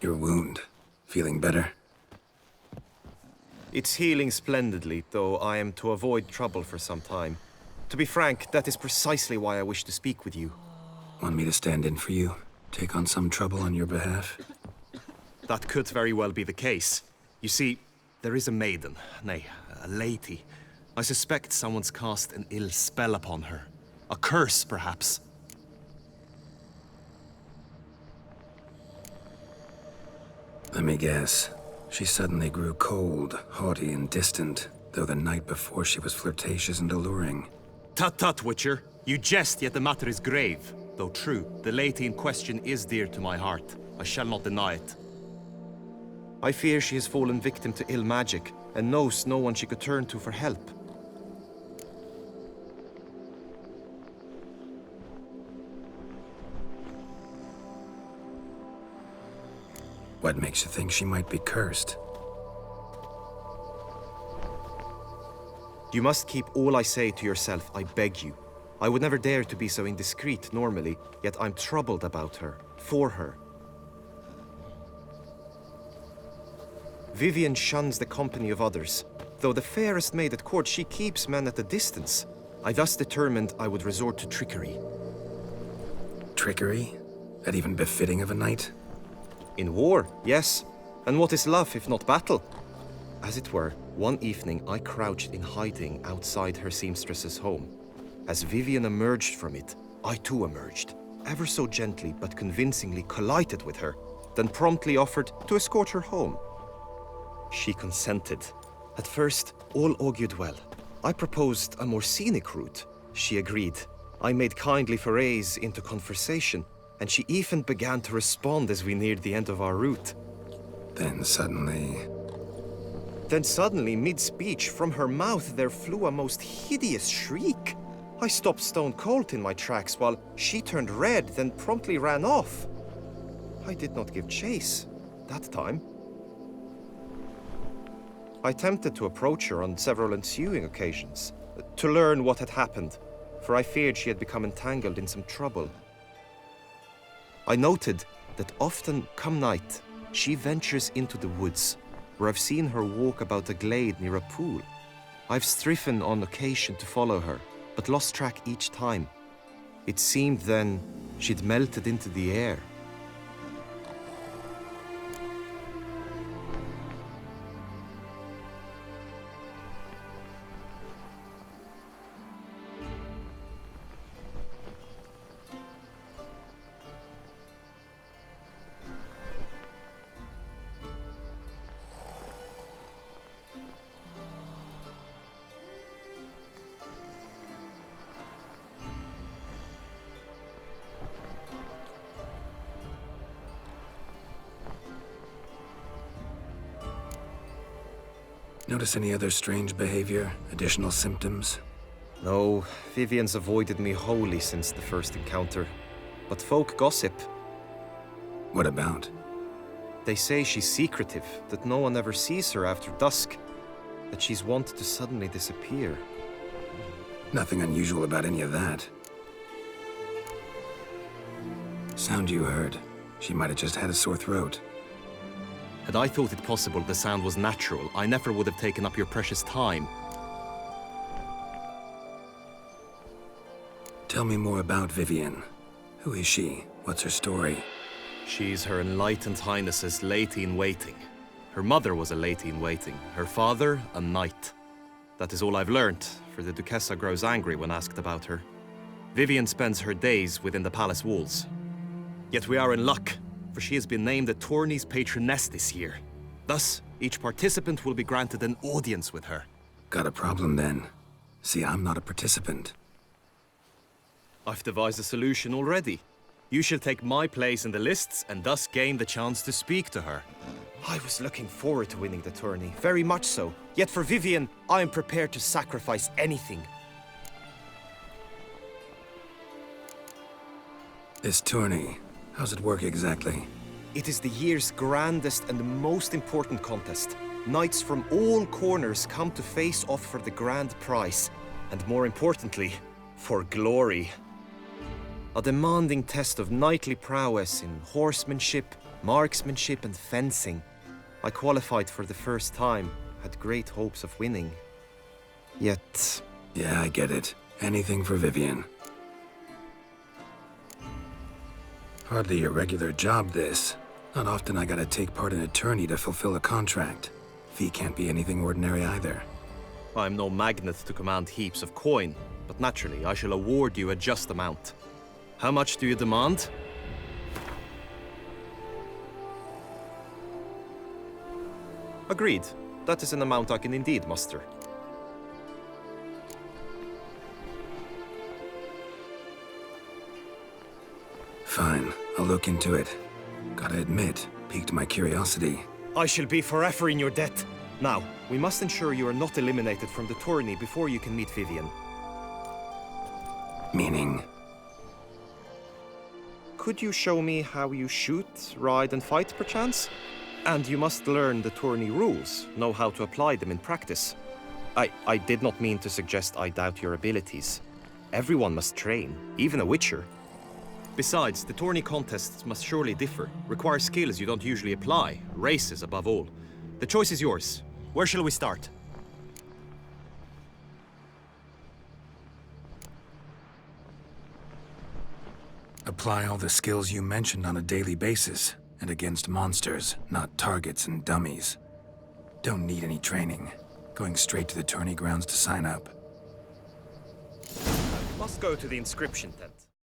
Your wound. Feeling better? It's healing splendidly, though I am to avoid trouble for some time. To be frank, that is precisely why I wish to speak with you. Want me to stand in for you? Take on some trouble on your behalf? That could very well be the case. You see, there is a maiden, nay, a lady. I suspect someone's cast an ill spell upon her. A curse, perhaps. Let me guess. She suddenly grew cold, haughty, and distant, though the night before she was flirtatious and alluring. Tut tut, Witcher. You jest, yet the matter is grave. Though true, the lady in question is dear to my heart. I shall not deny it. I fear she has fallen victim to ill magic, and knows no one she could turn to for help. What makes you think she might be cursed? You must keep all I say to yourself, I beg you. I would never dare to be so indiscreet normally, yet I'm troubled about her, for her. Vivienne shuns the company of others. Though the fairest maid at court, she keeps men at a distance. I thus determined I would resort to trickery. Trickery? That even befitting of a knight? In war, yes. And what is love if not battle? As it were, one evening I crouched in hiding outside her seamstress's home. As Vivienne emerged from it, I too emerged, ever so gently but convincingly collided with her, then promptly offered to escort her home. She consented. At first, all augured well. I proposed a more scenic route. She agreed. I made kindly forays into conversation, and she even began to respond as we neared the end of our route. Then suddenly, mid-speech, from her mouth there flew a most hideous shriek. I stopped stone cold in my tracks while she turned red, then promptly ran off. I did not give chase that time. I attempted to approach her on several ensuing occasions, to learn what had happened, for I feared she had become entangled in some trouble. I noted that often, come night, she ventures into the woods, where I've seen her walk about a glade near a pool. I've striven on occasion to follow her, but lost track each time. It seemed then she'd melted into the air. notice any other strange behavior, additional symptoms? No, Vivienne's avoided me wholly since the first encounter. But folk gossip. What about? They say she's secretive, that no one ever sees her after dusk, that she's wont to suddenly disappear. Nothing unusual about any of that. Sound you heard. She might have just had a sore throat. Had I thought it possible the sound was natural, I never would have taken up your precious time. Tell me more about Vivienne. Who is she? What's her story? She's Her Enlightened Highness's lady-in-waiting. Her mother was a lady-in-waiting, her father a knight. That is all I've learnt, for the Duchessa grows angry when asked about her. Vivienne spends her days within the palace walls. Yet we are in luck, for she has been named the tourney's patroness this year. Thus, each participant will be granted an audience with her. Got a problem then. See, I'm not a participant. I've devised a solution already. You shall take my place in the lists and thus gain the chance to speak to her. I was looking forward to winning the tourney, very much so. Yet for Vivienne, I am prepared to sacrifice anything. This tourney, how's it work exactly? It is the year's grandest and most important contest. Knights from all corners come to face off for the grand prize. And more importantly, for glory. A demanding test of knightly prowess in horsemanship, marksmanship, and fencing. I qualified for the first time, had great hopes of winning. Yet... Yeah, I get it. Anything for Vivian. Hardly a regular job, this. Not often I gotta take part in a tourney to fulfill a contract. Fee can't be anything ordinary either. I'm no magnet to command heaps of coin, but naturally I shall award you a just amount. How much do you demand? Agreed. That is an amount I can indeed muster. Fine, I'll look into it. Gotta admit, piqued my curiosity. I shall be forever in your debt. Now, we must ensure you are not eliminated from the tourney before you can meet Vivian. Meaning? Could you show me how you shoot, ride, and fight, perchance? And you must learn the tourney rules, know how to apply them in practice. I did not mean to suggest I doubt your abilities. Everyone must train, even a witcher. Besides, the tourney contests must surely differ, require skills you don't usually apply, races above all. The choice is yours. Where shall we start? Apply all the skills you mentioned on a daily basis, and against monsters, not targets and dummies. Don't need any training. Going straight to the tourney grounds to sign up. Must go to the inscription tent.